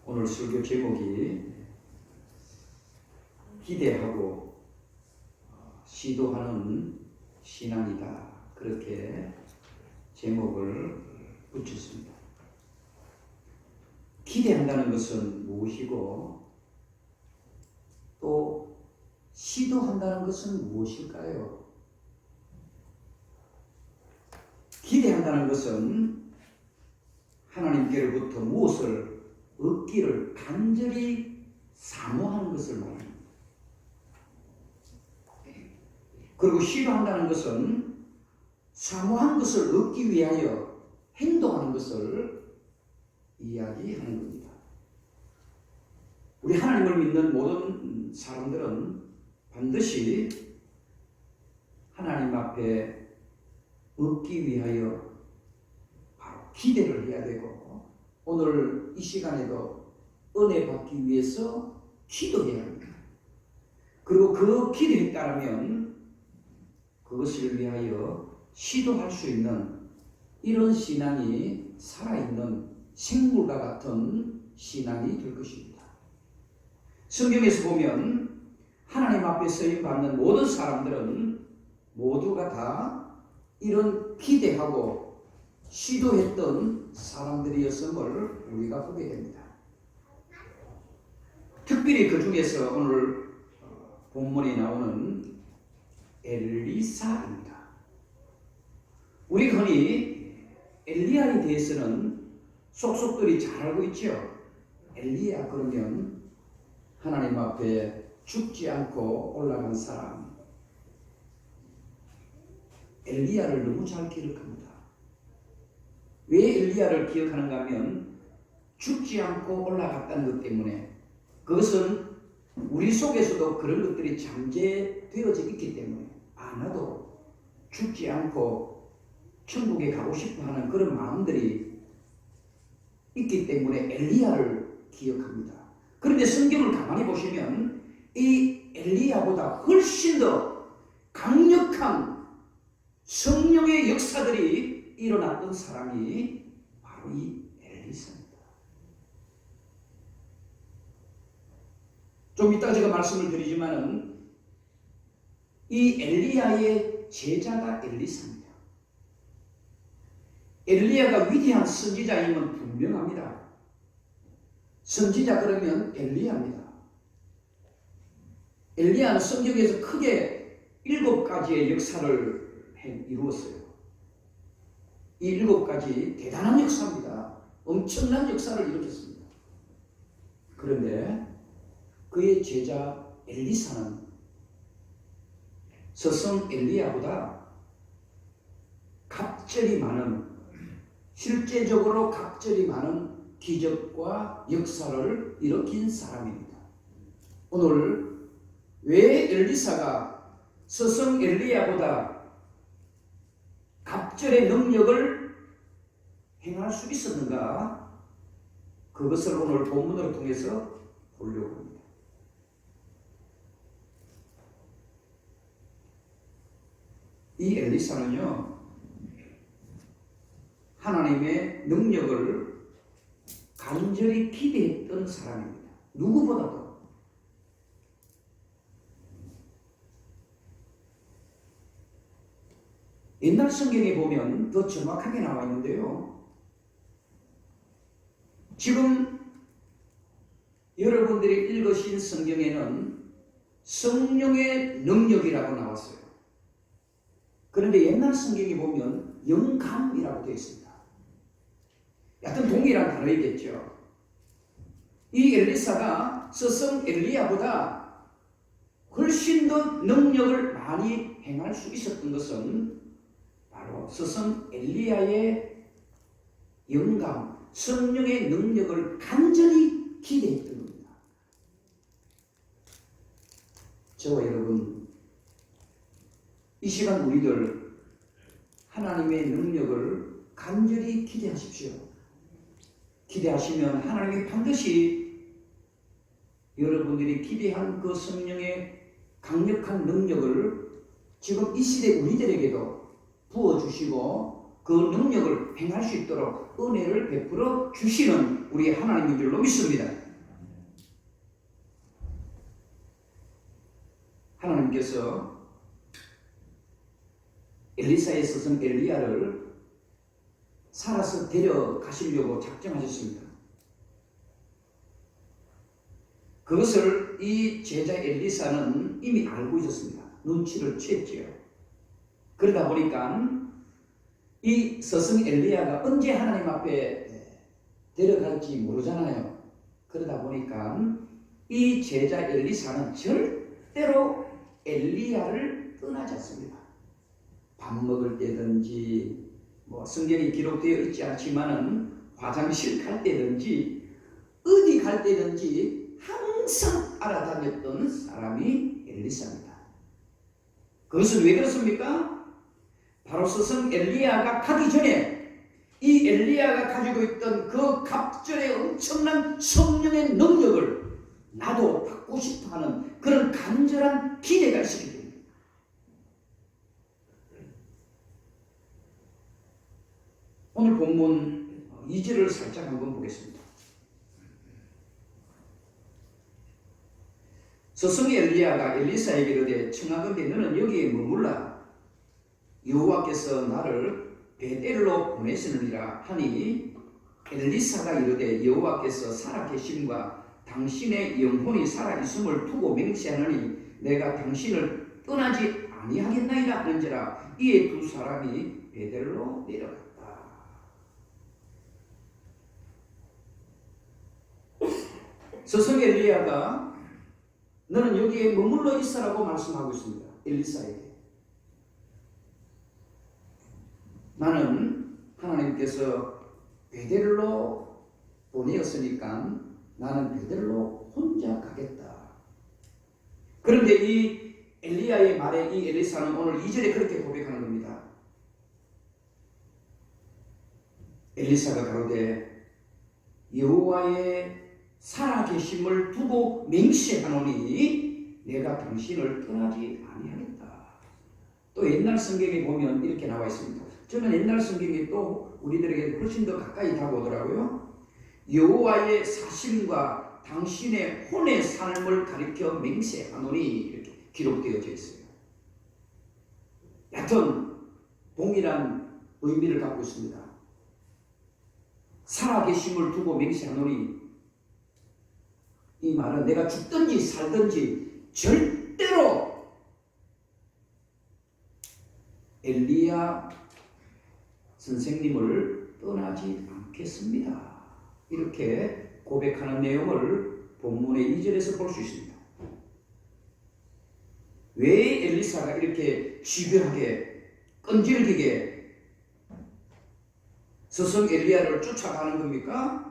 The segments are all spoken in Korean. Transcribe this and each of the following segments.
오늘 설교 제목이 기대하고 시도하는 신앙이다. 그렇게 제목을 붙였습니다. 기대한다는 것은 무엇이고 또 시도한다는 것은 무엇일까요? 기대한다는 것은 하나님께로부터 무엇을 얻기를 간절히 사모하는 것을 말합니다. 그리고 시도한다는 것은 사모한 것을 얻기 위하여 행동하는 것을 이야기하는 겁니다. 우리 하나님을 믿는 모든 사람들은 반드시 하나님 앞에 얻기 위하여 바로 기대를 해야 되고 오늘 이 시간에도 은혜 받기 위해서 기도해야 합니다. 그리고 그 기도에 따르면 그것을 위하여 시도할 수 있는 이런 신앙이 살아있는 생물과 같은 신앙이 될 것입니다. 성경에서 보면 하나님 앞에 쓰임받는 모든 사람들은 모두가 다 이런 기대하고 시도했던 사람들이었음을 우리가 보게 됩니다. 특별히 그 중에서 오늘 본문에 나오는 엘리사입니다. 우리가 흔히 엘리야에 대해서는 속속들이 잘 알고 있죠. 엘리야 그러면 하나님 앞에 죽지 않고 올라간 사람. 엘리야를 너무 잘 기억합니다. 왜 엘리야를 기억하는가 하면 죽지 않고 올라갔다는 것 때문에 그것은 우리 속에서도 그런 것들이 잠재되어져 있기 때문에 나도 죽지 않고 천국에 가고 싶어 하는 그런 마음들이 있기 때문에 엘리야를 기억합니다. 그런데 성경을 가만히 보시면 이 엘리야보다 훨씬 더 강력한 성령의 역사들이 일어났던 사람이 바로 이 엘리사입니다. 좀 이따 제가 말씀을 드리지만은 이 엘리야의 제자가 엘리사입니다. 엘리야가 위대한 선지자임은 분명합니다. 선지자 그러면 엘리야입니다. 엘리야는 성경에서 크게 7가지의 역사를 이루었어요. 이 7가지 대단한 역사입니다. 엄청난 역사를 일으켰습니다. 그런데 그의 제자 엘리사는 스승 엘리야보다 갑절이 많은, 실제적으로 갑절이 많은 기적과 역사를 일으킨 사람입니다. 오늘 왜 엘리사가 스승 엘리야보다 갑절의 능력을 행할 수 있었는가? 그것을 오늘 본문을 통해서 보려고 합니다. 이 엘리사는요, 하나님의 능력을 간절히 기대했던 사람입니다. 누구보다도. 옛날 성경에 보면 더 정확하게 나와 있는데요. 지금 여러분들이 읽으신 성경에는 성령의 능력이라고 나왔어요. 그런데 옛날 성경에 보면 영감이라고 되어 있습니다. 여하튼 동일한 단어이겠죠. 이 엘리사가 스승 엘리야보다 훨씬 더 능력을 많이 행할 수 있었던 것은 바로 스승 엘리야의 영감, 성령의 능력을 간절히 기대했던 겁니다. 저와 여러분, 이 시간 우리들 하나님의 능력을 간절히 기대하십시오. 기대하시면 하나님이 반드시 여러분들이 기대한 그 성령의 강력한 능력을 지금 이 시대 우리들에게도 부어주시고 그 능력을 행할 수 있도록 은혜를 베풀어 주시는 우리 하나님인 줄로 믿습니다. 하나님께서 엘리사의 스승 엘리야를 살아서 데려가시려고 작정하셨습니다. 그것을 이 제자 엘리사는 이미 알고 있었습니다. 눈치를 챘지요. 그러다 보니까 이 스승 엘리야가 언제 하나님 앞에 데려갈지 모르잖아요. 그러다 보니까 이 제자 엘리사는 절대로 엘리야를 떠나지 않습니다. 밥 먹을 때든지 성경에 기록되어 있지 않지만은 화장실 갈 때든지 어디 갈 때든지 항상 알아다녔던 사람이 엘리사입니다. 그것은 왜 그렇습니까? 바로 스승 엘리야가 가기 전에 이 엘리야가 가지고 있던 그 갑절의 엄청난 성령의 능력을 나도 받고 싶어하는 그런 간절한 기대가 있었기 때문입니다. 오늘 본문 2절을 살짝 한번 보겠습니다. 스승 엘리야가 엘리사에게 이르되 청하건대 너는 여기에 머물라. 여호와께서 나를 베델로 보내시느니라 하니 엘리사가 이르되 여호와께서 살아계심과 당신의 영혼이 살아있음을 두고 맹세하노니 내가 당신을 떠나지 아니하겠나이다 하는지라. 이에 두 사람이 베델로 내려갔다. 스승 엘리야가 너는 여기에 머물러 있으라고 말씀하고 있습니다. 엘리사에게. 나는 하나님께서 베델로 보내었으니까 나는 베델로 혼자 가겠다. 그런데 이 엘리야의 말에 이 엘리사는 오늘 2절에 그렇게 고백하는 겁니다. 엘리사가 가로되 여호와의 살아계심을 두고 맹세하노니 내가 당신을 떠나지 아니하겠다. 또 옛날 성경에 보면 이렇게 나와 있습니다. 저는 옛날 성경이 또 우리들에게 훨씬 더 가까이 다가오더라고요. 여호와의 사심과 당신의 혼의 삶을 가리켜 맹세하노니 이렇게 기록되어져 있어요. 얕은 동일한 의미를 갖고 있습니다. 살아계심을 두고 맹세하노니 이 말은 내가 죽든지 살든지 절대로 엘리야 선생님을 떠나지 않겠습니다. 이렇게 고백하는 내용을 본문의 2절에서 볼 수 있습니다. 왜 엘리사가 이렇게 집요하게 끈질기게 스승 엘리야를 쫓아가는 겁니까?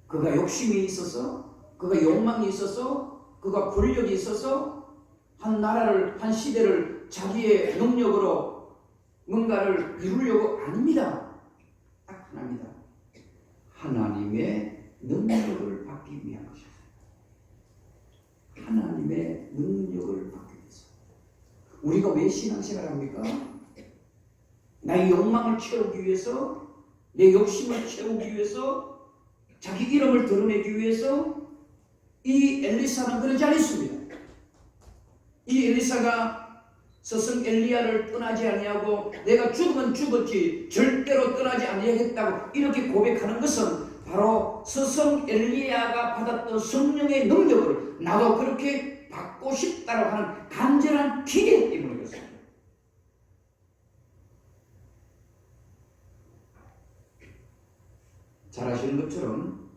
그가 욕심이 있어서, 그가 욕망이 있어서, 그가 권력이 있어서 한 나라를, 한 시대를 자기의 능력으로 뭔가를 이루려고 아닙니다. 딱 하나입니다. 하나님의 능력을 받기 위한 것입니다. 하나님의 능력을 받기 위해서. 우리가 왜 신앙생활을 합니까? 나의 욕망을 채우기 위해서, 내 욕심을 채우기 위해서, 자기 이름을 드러내기 위해서. 이 엘리사는 그러지 않았습니다. 이 엘리사가 스승 엘리야를 떠나지 아니하고 내가 죽으면 죽었지 절대로 떠나지 아니하겠다고 이렇게 고백하는 것은 바로 스승 엘리야가 받았던 성령의 능력을 나도 그렇게 받고 싶다고 하는 간절한 기대 때문이었습니다. 잘 아시는 것처럼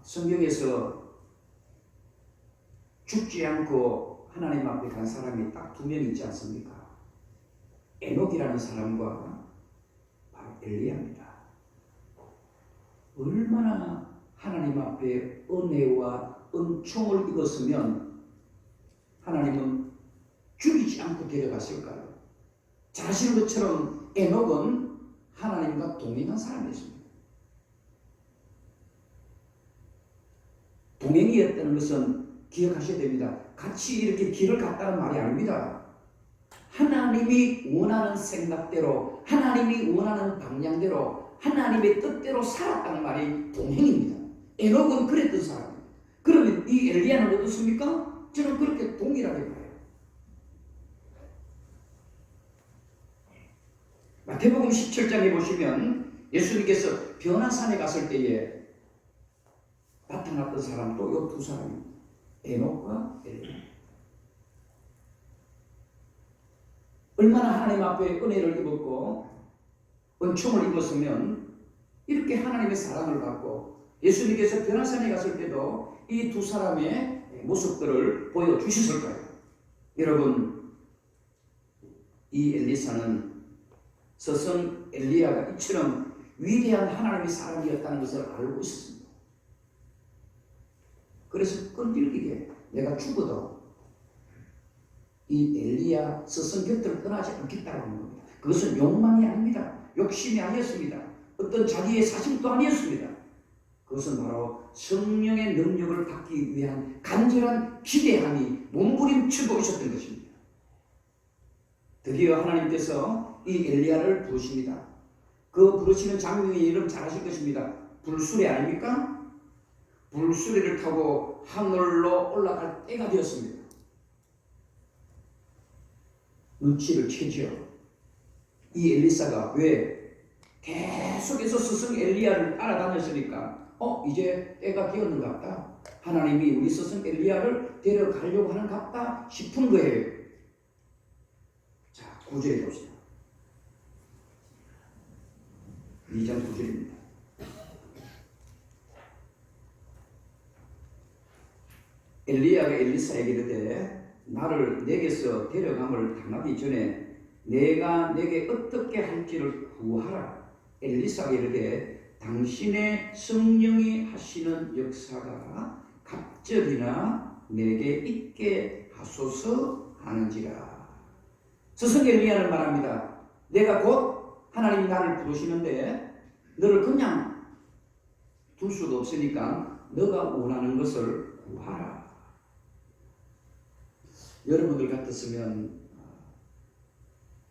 성경에서 죽지 않고 하나님 앞에 간 사람이 딱 두 명 있지 않습니까? 에녹이라는 사람과 바로 엘리야입니다. 얼마나 하나님 앞에 은혜와 은총을 입었으면 하나님은 죽이지 않고 데려갔을까요? 잘 아시는 것처럼 에녹은 하나님과 동행한 사람이었습니다. 동행이었다는 것은 기억하셔야 됩니다. 같이 이렇게 길을 갔다는 말이 아닙니다. 하나님이 원하는 생각대로, 하나님이 원하는 방향대로, 하나님의 뜻대로 살았다는 말이 동행입니다. 에녹은 그랬던 사람입니다. 그러면 이 엘리야는 어떻습니까? 저는 그렇게 동일하게 봐요. 마태복음 17장에 보시면 예수님께서 변화산에 갔을 때에 나타났던 사람도 이 두 사람입니다. 에녹과 엘리야. 얼마나 하나님 앞에 은혜를 입었고 은총을 입었으면 이렇게 하나님의 사랑을 받고, 예수님께서 변화산에 갔을 때도 이 두 사람의 모습들을 보여주셨을까요? 여러분, 이 엘리사는 스승 엘리야가 이처럼 위대한 하나님의 사람이었다는 것을 알고 있었습니다. 그래서 끈질기게 내가 죽어도 이 엘리야 스승 곁을 떠나지 않겠다고 하는 겁니다. 그것은 욕망이 아닙니다. 욕심이 아니었습니다. 어떤 자기의 사심도 아니었습니다. 그것은 바로 성령의 능력을 받기 위한 간절한 기대함이 몸부림치고 있었던 것입니다. 드디어 하나님께서 이 엘리야를 부르십니다. 그 부르시는 장면이 여러분 잘 아실 것입니다. 불수레 아닙니까? 불수레를 타고 하늘로 올라갈 때가 되었습니다. 눈치를 채죠. 이 엘리사가 왜 계속해서 스승 엘리야를 따라다녔으니까 이제 때가 되었는가 보다. 하나님이 우리 스승 엘리야를 데려가려고 하는 것 같다 싶은 거예요. 자, 9절에 봅시다. 2장 9절입니다. 엘리야가 엘리사에게 이르되 나를 내게서 데려감을 당하기 전에 내가 내게 어떻게 할지를 구하라. 엘리사가 이르되 당신의 성령이 하시는 역사가 갑절이나 내게 있게 하소서 하는지라. 스승 엘리야는 말합니다. 내가 곧 하나님이 나를 부르시는데 너를 그냥 둘 수도 없으니까 너가 원하는 것을 구하라. 여러분들 같았으면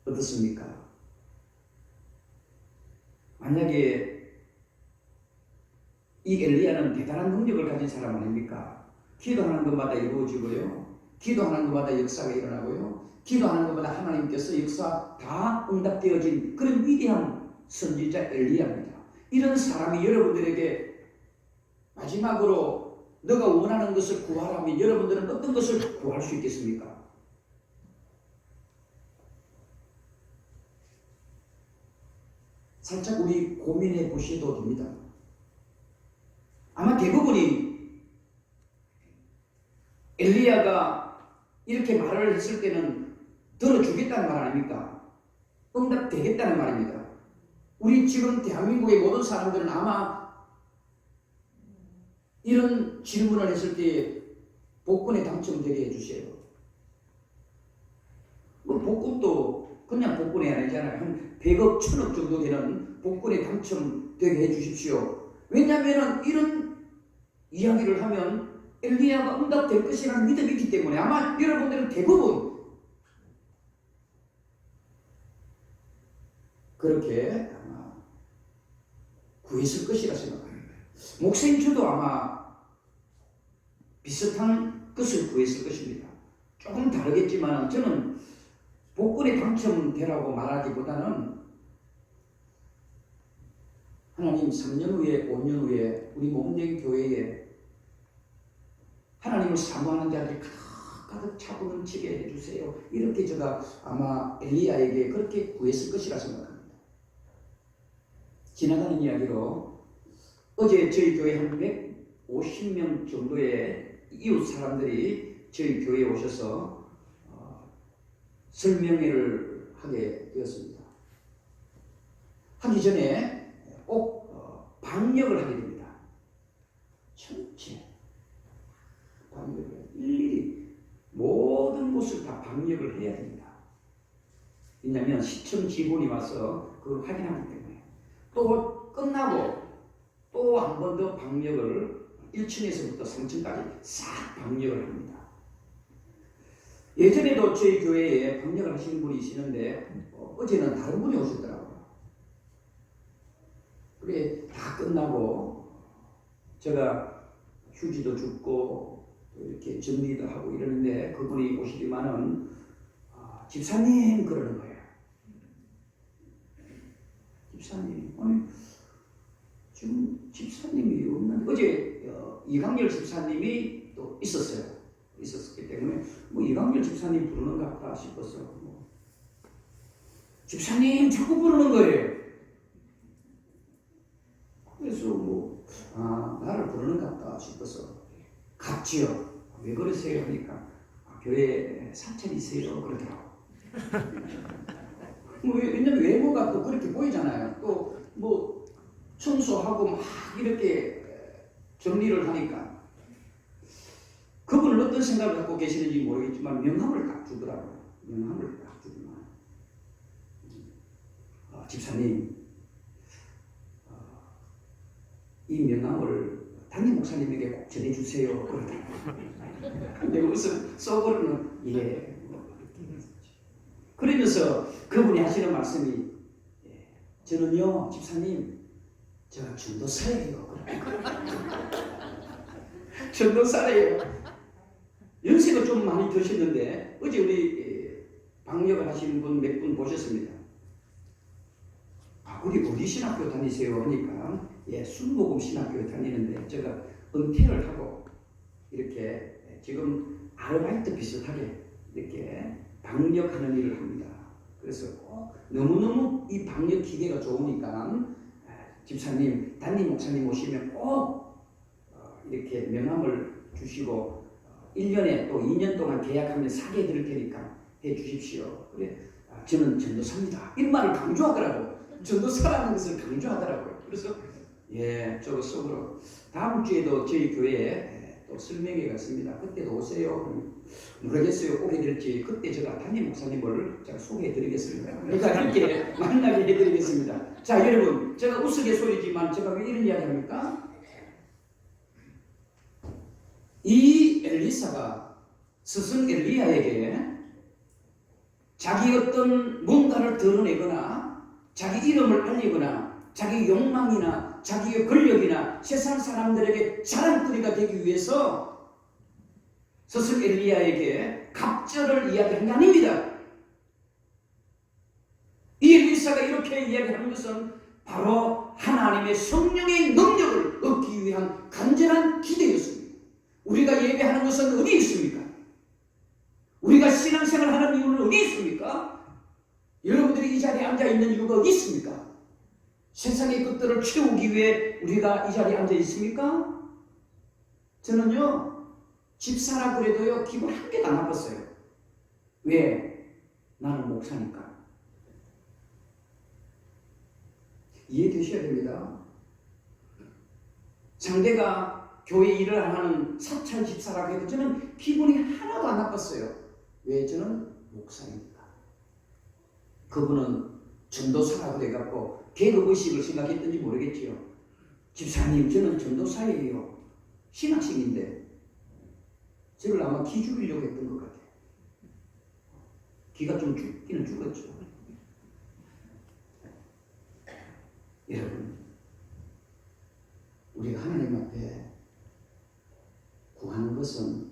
어떻습니까? 만약에 이 엘리야는 대단한 능력을 가진 사람 아닙니까? 기도하는 것마다 이루어지고요, 기도하는 것마다 역사가 일어나고요, 기도하는 것마다 하나님께서 역사 다 응답되어진 그런 위대한 선지자 엘리야입니다. 이런 사람이 여러분들에게 마지막으로 너가 원하는 것을 구하라면 여러분들은 어떤 것을 구할 수 있겠습니까? 살짝 우리 고민해 보셔도 됩니다. 아마 대부분이 엘리야가 이렇게 말을 했을 때는 들어주겠다는 말 아닙니까? 응답되겠다는 말입니다. 우리 지금 대한민국의 모든 사람들은 아마 이런 질문을 했을 때 복권에 당첨되게 해주세요. 뭐 복권도 그냥 복권이 아니잖아요. 한 100억, 1000억 정도 되는 복권에 당첨되게 해주십시오. 왜냐하면 이런 이야기를 하면 엘리야가 응답될 것이라는 믿음이 있기 때문에 아마 여러분들은 대부분 그렇게 아마 구했을 것이라 생각합니다. 목사님도 아마 비슷한 것을 구했을 것입니다. 조금 다르겠지만 저는 복권에 당첨되라고 말하기보다는 하나님 3년 후에 5년 후에 우리 몸된 교회에 하나님을 사모하는 자들이 가득 차고 넘치게 해주세요. 이렇게 제가 아마 엘리야에게 그렇게 구했을 것이라 생각합니다. 지나가는 이야기로 어제 저희 교회 한 150명 정도의 이웃 사람들이 저희 교회에 오셔서 설명회를 하게 되었습니다. 하기 전에 꼭 방역을 하게 됩니다. 전체 방역을 일일이 모든 곳을 다 방역을 해야 됩니다. 왜냐하면 시청 직원이 와서 그걸 확인하기 때문에. 또 끝나고 또 한 번 더 방역을 1층에서부터 3층까지 싹 방역을 합니다. 예전에도 저희 교회에 방역을 하시는 분이 있었는데 어제는 다른 분이 오셨더라고요. 그래 다 끝나고 제가 휴지도 줍고 이렇게 정리도 하고 이러는데 그분이 오시기만은 집사님 그러는 거예요. 집사님, 아니 지금 집사님이 없는데 어제 이강렬 집사님이 또 있었기 때문에 뭐 이강렬 집사님 부르는 것 같다 싶어서 집사님 자꾸 부르는 거예요. 그래서 나를 부르는 것 같다 싶어서 갔지요. 왜 그러세요? 하니까 교회에 사찰이 있어요 그러더라고. 왜냐면 외모가 또 그렇게 보이잖아요. 또 뭐 청소하고 막 이렇게 정리를 하니까 그분은 어떤 생각을 갖고 계시는지 모르겠지만 명함을 딱 주더라고요. 명함을 딱 주더만 집사님 이 명함을 담임 목사님에게 꼭 전해주세요 그러더라고요. 내가 무슨 속으로는 예 그러면서 그분이 하시는 말씀이 저는요 집사님 제가 전도사예요. 전도사예요. 연세가 좀 많이 드셨는데 어제 우리 방역을 하시는 분 몇 분 보셨습니다. 우리 어디 신학교 다니세요? 하니까 순복음 신학교에 다니는데 제가 은퇴를 하고 이렇게 지금 아르바이트 비슷하게 이렇게 방역하는 일을 합니다. 그래서 너무너무 이 방역 기계가 좋으니까 집사님, 담임 목사님 오시면 꼭 이렇게 명함을 주시고 1년에 또 2년 동안 계약하면 사게 해드릴 테니까 해 주십시오. 그래, 저는 전도사입니다. 이 말을 강조하더라고요. 전도사라는 것을 강조하더라고요. 그래서 저 속으로 다음 주에도 저희 교회에 또 설명회 갔습니다. 그때도 오세요. 모르겠어요. 오게 될지 그때 제가 담임 목사님을 제가 소개해드리겠습니다. 그러니까 이렇게 만나게 해드리겠습니다. 자 여러분 제가 우스갯소리지만 제가 왜 이런 이야기 합니까? 이 엘리사가 스승 엘리야에게 자기 어떤 뭔가를 드러내거나 자기 이름을 알리거나 자기 욕망이나 자기의 권력이나 세상 사람들에게 자랑거리가 되기 위해서 스승 엘리야에게 갑절을 이야기한 게 아닙니다. 이 엘리사가 이렇게 이야기하는 것은 바로 하나님의 성령의 능력을 얻기 위한 간절한 기대였습니다. 우리가 예배하는 것은 어디 있습니까? 우리가 신앙생활 하는 이유는 어디 있습니까? 여러분들이 이 자리에 앉아 있는 이유가 어디 있습니까? 세상의 것들을 채우기 위해 우리가 이 자리에 앉아 있습니까? 저는요 집사라 그래도요 기분 한 개도 안 나빴어요. 왜? 나는 목사니까. 이해되셔야 됩니다. 상대가 교회 일을 안 하는 사찰 집사라고 해도 저는 기분이 하나도 안 나빴어요. 왜? 저는 목사니까. 그분은 전도사라고 돼갖고 계급의식을 생각했던지 모르겠지요. 집사님 저는 전도사예요. 신학생인데 저를 아마 기 죽이려고 했던 것 같아요. 기가 좀 죽기는 죽었죠. 여러분 우리가 하나님 앞에 구하는 것은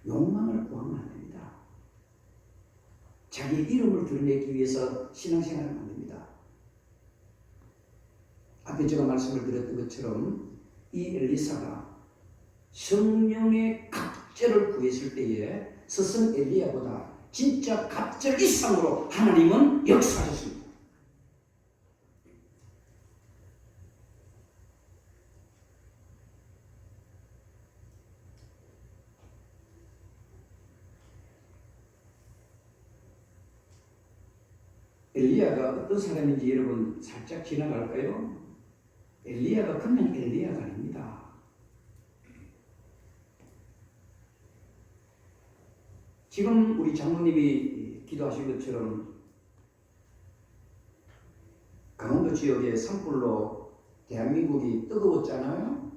욕망을 구하면 안 됩니다. 자기 이름을 드러내기 위해서 신앙생활을 하면 안 됩니다. 앞에 제가 말씀을 드렸던 것처럼 이 엘리사가 성령의 갑절을 구했을 때에 스승 엘리야보다 진짜 갑절 이상으로 하나님은 역사하셨습니다. 엘리야가 어떤 사람인지 여러분 살짝 지나갈까요? 엘리야가 그냥 엘리야가 아닙니다. 지금 우리 장로님이 기도하신 것처럼 강원도 지역에 산불로 대한민국이 뜨거웠잖아요.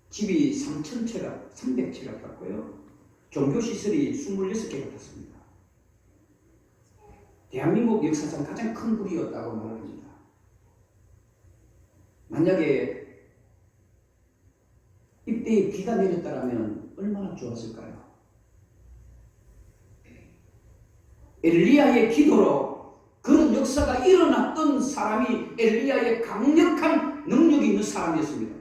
집이 3,000채가 300채가 갔고요. 종교시설이 26개가 탔습니다. 대한민국 역사상 가장 큰 불이었다고 말합니다. 만약에 이때에 비가 내렸다면 얼마나 좋았을까요? 엘리야의 기도로 그런 역사가 일어났던 사람이 엘리야의 강력한 능력이 있는 사람이었습니다.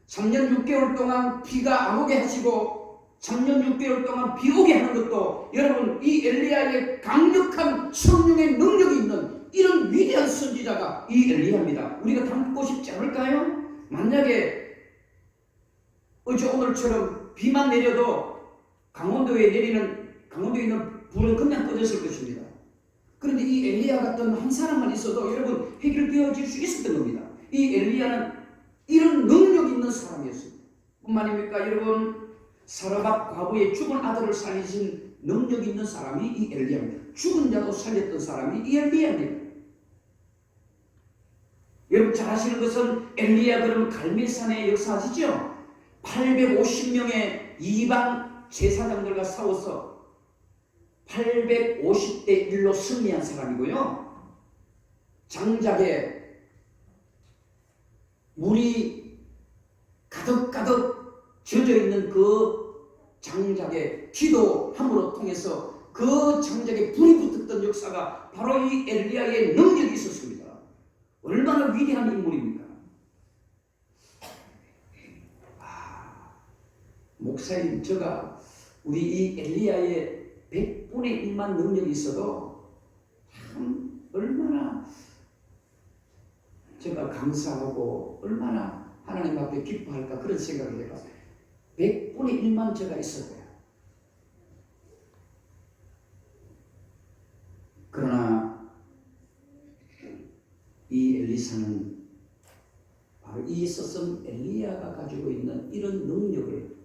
3년 6개월 동안 비가 안 오게 하시고 3년 6개월 동안 비 오게 하는 것도 여러분 이 엘리야의 강력한 성령의 능력이 있는 이런 위대한 선지자가 이 엘리야입니다. 우리가 닮고 싶지 않을까요? 만약에 어제 오늘처럼 비만 내려도 강원도에 있는 불은 그냥 꺼졌을 것입니다. 그런데 이 엘리야 같은 한 사람만 있어도 여러분 해결되어질 수 있었던 겁니다. 이 엘리야는 이런 능력 있는 사람이었습니다. 뿐만입니까? 여러분 사르밧 과부의 죽은 아들을 살리신 능력 있는 사람이 이 엘리야입니다. 죽은 자도 살렸던 사람이 이 엘리야입니다. 여러분 잘 아시는 것은 엘리야 그러면 갈멜산의 역사 아시죠? 850명의 이방 제사장들과 싸워서 850대 1로 승리한 사람이고요. 장작에 물이 가득가득 젖어 있는 그 장작에 기도함으로 통해서 그 장작에 불이 붙었던 역사가 바로 이 엘리야의 능력이 있었습니다. 얼마나 위대한 인물입니까? 목사님, 제가 우리 이 엘리야의 100분의 1만 능력이 있어도 참 얼마나 제가 감사하고 얼마나 하나님 앞에 기뻐할까 그런 생각을 해요. 100분의 1만 제가 있어야 돼요. 그러나 이 엘리사는 바로 이 서슴 엘리야가 가지고 있는 이런 능력을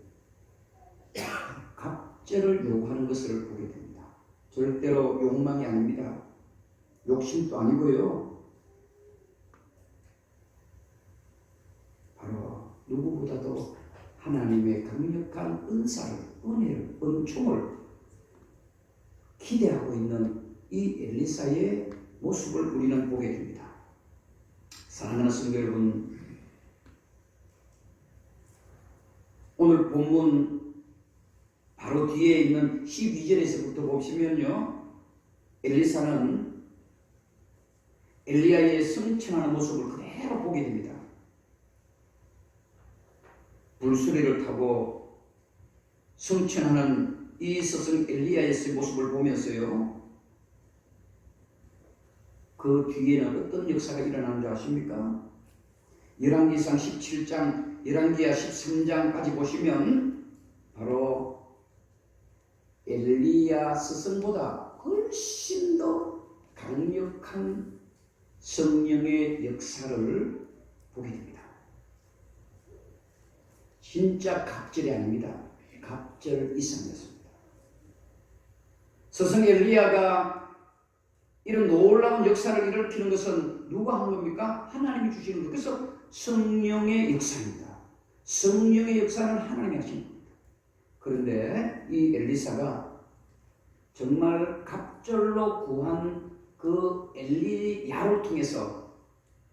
갑절을 요구하는 것을 보게 됩니다. 절대로 욕망이 아닙니다. 욕심도 아니고요. 바로 누구보다도 하나님의 강력한 은사를, 은혜를, 은총을 기대하고 있는 이 엘리사의 모습을 우리는 보게 됩니다. 사랑하는 성도 여러분, 오늘 본문 바로 뒤에 있는 12절에서부터 보시면요, 엘리사는 엘리야의 성천하는 모습을 그대로 보게 됩니다. 불수레를 타고 성천하는 이 스승 엘리야의 모습을 보면서요, 그 뒤에는 어떤 역사가 일어나는 줄 아십니까? 열왕기상 17장, 열왕기하 13장까지 보시면 바로 엘리야 스승보다 훨씬 더 강력한 성령의 역사를 보게 됩니다. 진짜 갑절이 아닙니다. 갑절 이상이었습니다. 스승 엘리야가 이런 놀라운 역사를 일으키는 것은 누가 하는 겁니까? 하나님이 주시는 것. 그래서 성령의 역사입니다. 성령의 역사는 하나님이 하시는 겁니다. 그런데 이 엘리사가 정말 갑절로 구한 그 엘리야를 통해서,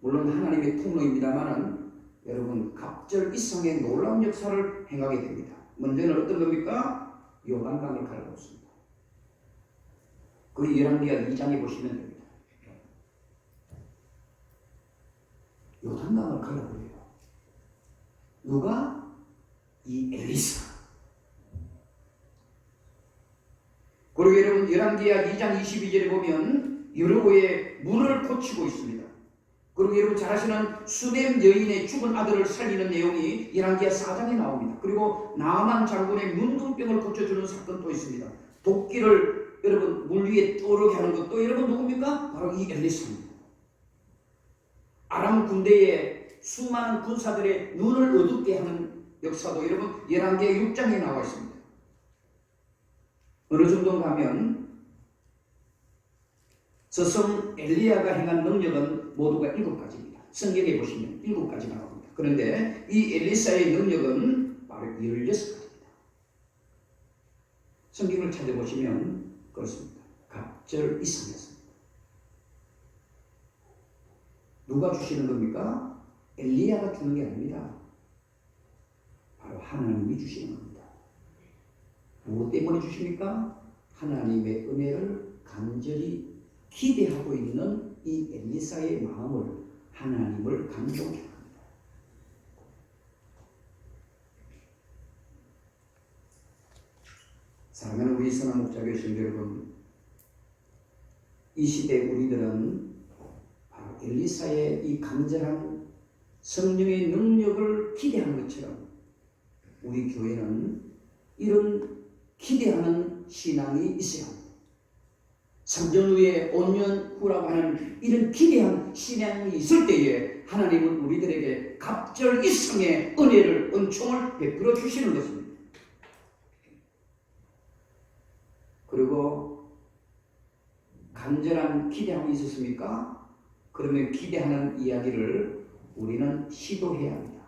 물론 하나님의 통로입니다만은 여러분 갑절 이상의 놀라운 역사를 행하게 됩니다. 먼저는 어떤 겁니까? 요단강을 갈라놓습니다. 그 열왕기하 2장에 보시면 됩니다. 요단강을 갈라버려요. 누가? 이 엘리사. 그리고 여러분 열왕기하 2장 22절에 보면 여로보의 문을 고치고 있습니다. 그리고 여러분 잘 아시는 수넴 여인의 죽은 아들을 살리는 내용이 열왕기하 4장에 나옵니다. 그리고 나아만 장군의 문둥병을 고쳐주는 사건도 있습니다. 도끼를 여러분 물 위에 떠오르게 하는 것도 여러분 누굽니까? 바로 이 엘리사입니다. 아람 군대의 수많은 군사들의 눈을 어둡게 하는 역사도 여러분 열왕기하 6장에 나와 있습니다. 어느 정도 가면 스승 엘리야가 행한 능력은 모두가 7가지입니다. 성경에 보시면 7가지가 나옵니다. 그런데 이 엘리사의 능력은 바로 16가지입니다. 성경을 찾아보시면 그렇습니다. 갑절 이상했습니다. 누가 주시는 겁니까? 엘리야가 주는 게 아닙니다. 바로 하나님이 주시는 겁니다. 무엇 때문에 주십니까? 하나님의 은혜를 간절히 기대하고 있는 이 엘리사의 마음을 하나님을 감동케 합니다. 사랑하는 우리 선한 목자교회 성도 여러분, 이 시대 우리들은 바로 엘리사의 이 간절한 성령의 능력을 기대하는 것처럼 우리 교회는 이런 기대하는 신앙이 있어야 합니다. 3년 후에 5년 후라고 하는 이런 기대한 신앙이 있을 때에 하나님은 우리들에게 갑절 이상의 은혜를, 은총을 베풀어 주시는 것입니다. 그리고 간절한 기대함이 있었습니까? 그러면 기대하는 이야기를 우리는 시도해야 합니다.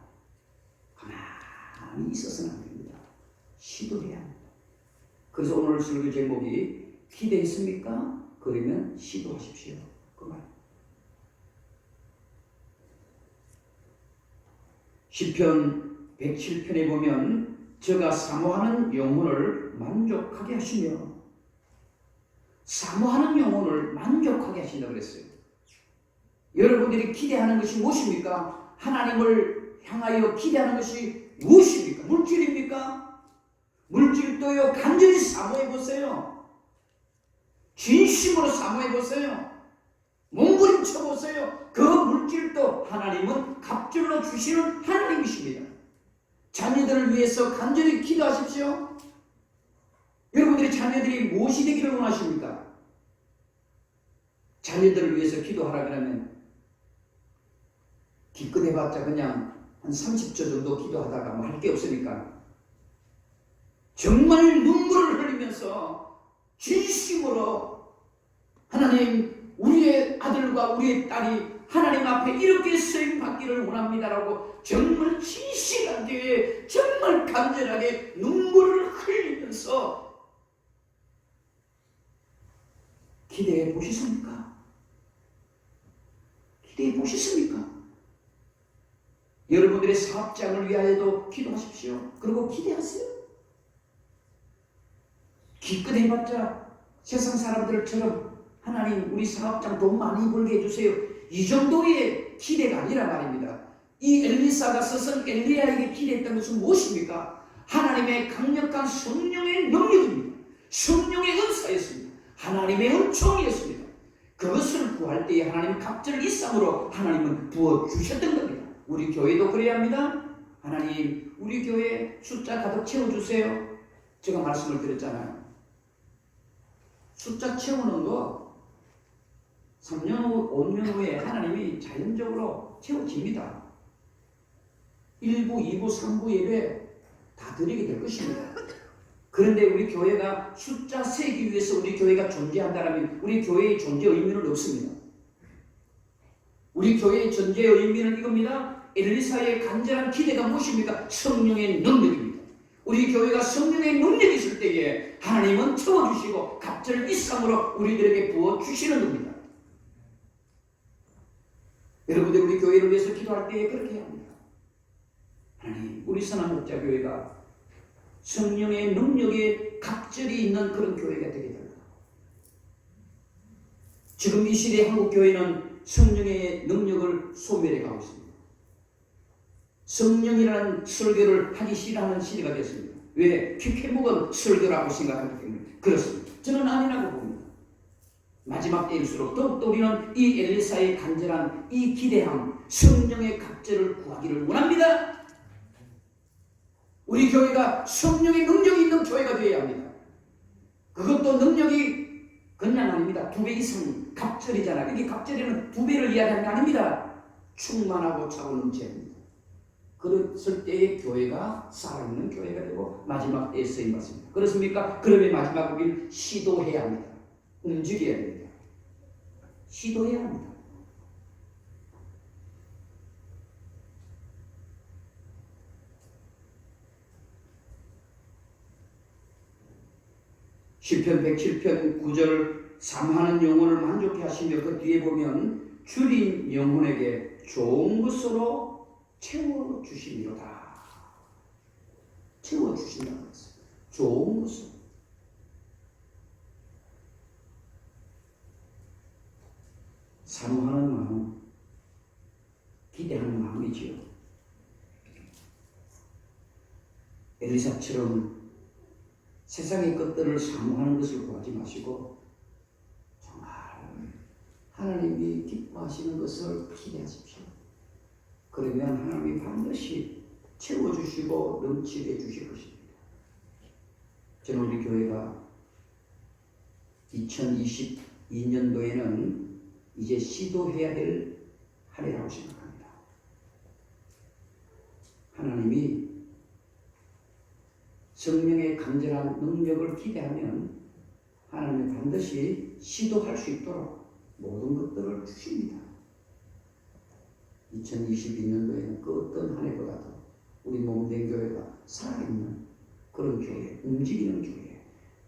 가만히 있어서는 안 됩니다. 시도해야 합니다. 그래서 오늘 설교 제목이 기대했습니까? 그러면 시도하십시오. 그 말. 시편 107편에 보면 저가 사모하는 영혼을 만족하게 하시며, 사모하는 영혼을 만족하게 하신다고 그랬어요. 여러분들이 기대하는 것이 무엇입니까? 하나님을 향하여 기대하는 것이 무엇입니까? 물질입니까? 물질도요, 간절히 사모해 보세요. 진심으로 사모해 보세요. 몸부림쳐 보세요. 그 물질도 하나님은 갑절로 주시는 하나님이십니다. 자녀들을 위해서 간절히 기도하십시오. 여러분들의 자녀들이 무엇이 되기를 원하십니까? 자녀들을 위해서 기도하라 그러면 기껏해봤자 그냥 한 30초 정도 기도하다가 뭐 할 게 없으니까 정말 눈물을 흘리면서 진심으로 하나님, 우리의 아들과 우리의 딸이 하나님 앞에 이렇게 쓰임 받기를 원합니다라고 정말 진실하게, 정말 간절하게 눈물을 흘리면서 기대해 보셨습니까? 기대해 보셨습니까? 여러분들의 사업장을 위하여도 기도하십시오. 그리고 기대하세요. 기껏 해봤자 세상 사람들처럼 하나님, 우리 사업장 돈 많이 벌게 해주세요. 이 정도의 기대가 아니라 말입니다. 이 엘리사가 스승 엘리야에게 기대했던 것은 무엇입니까? 하나님의 강력한 성령의 능력입니다. 성령의 은사였습니다. 하나님의 은총이었습니다. 그것을 구할 때에 하나님 갑절 이상으로 하나님은 부어주셨던 겁니다. 우리 교회도 그래야 합니다. 하나님, 우리 교회 숫자 가득 채워주세요. 제가 말씀을 드렸잖아요. 숫자 채우는 거 3년 후, 5년 후에 하나님이 자연적으로 채워집니다. 1부, 2부, 3부 예배 다 드리게 될 것입니다. 그런데 우리 교회가 숫자 세기 위해서 우리 교회가 존재한다면 우리 교회의 존재 의미는 없습니다. 우리 교회의 존재 의미는 이겁니다. 엘리사의 간절한 기대가 무엇입니까? 성령의 능력입니다. 우리 교회가 성령의 능력이 있을 때에 하나님은 채워주시고 갑절 이상으로 우리들에게 부어주시는 겁니다. 여러분들 우리 교회를 위해서 기도할 때에 그렇게 해야 합니다. 하나님, 우리 선한 목자교회가 성령의 능력에 갑절이 있는 그런 교회가 되게 됩니다. 지금 이 시대 한국 교회는 성령의 능력을 소멸해 가고 있습니다. 성령이라는 설교를 하기 싫어하는 시대가 됐습니다. 왜? 퀴퀴묵은 설교라고 생각하기 때문에 그렇습니다. 저는 아니라고 봅니다. 마지막 때일수록 더욱더 우리는 이 엘리사의 간절한 이 기대함, 성령의 갑절을 구하기를 원합니다. 우리 교회가 성령의 능력이 있는 교회가 되어야 합니다. 그것도 능력이 그냥 아닙니다. 2배 이상 갑절이잖아요. 이게 갑절에는 2배를 이야기하는 게 아닙니다. 충만하고 차고 넘칩니다. 그랬을 때의 교회가 살아있는 교회가 되고 마지막 때에 쓰임받습니다. 그렇습니까? 그러면 마지막 우리는 시도해야 합니다. 움직여야 합니다. 시도해야 합니다. 시편 107편 9절 사모하는 영혼을 만족해 하시며 그 뒤에 보면 줄인 영혼에게 좋은 것으로 채워주시리로다. 채워주신다고 했어요. 좋은 것으로. 사모하는 마음, 기대하는 마음이지요. 엘리사처럼 세상의 것들을 사모하는 것을 구하지 마시고 정말 하나님이 기뻐하시는 것을 기대하십시오. 그러면 하나님이 반드시 채워주시고 넘치게 해주실 것입니다. 저는 우리 교회가 2022년도에는 이제 시도해야 될 한 해라고 생각합니다. 하나님이 성령의 간절한 능력을 기대하면 하나님이 반드시 시도할 수 있도록 모든 것들을 주십니다. 2022년도에는 그 어떤 한 해보다도 우리 몸된 교회가 살아있는 그런 교회, 움직이는 교회,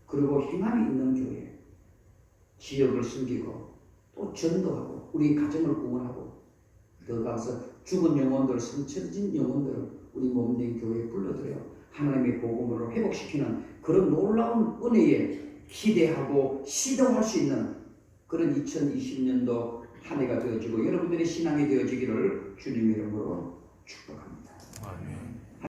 그리고 희망이 있는 교회, 지역을 섬기고 또 전도하고 우리 가정을 구원하고 더 가서 죽은 영혼들, 상처진 영혼들을 우리 몸된 교회에 불러들여 하나님의 복음으로 회복시키는 그런 놀라운 은혜에 기대하고 시도할 수 있는 그런 2020년도 한 해가 되어지고 여러분들의 신앙이 되어지기를 주님의 이름으로 축복합니다. 아멘.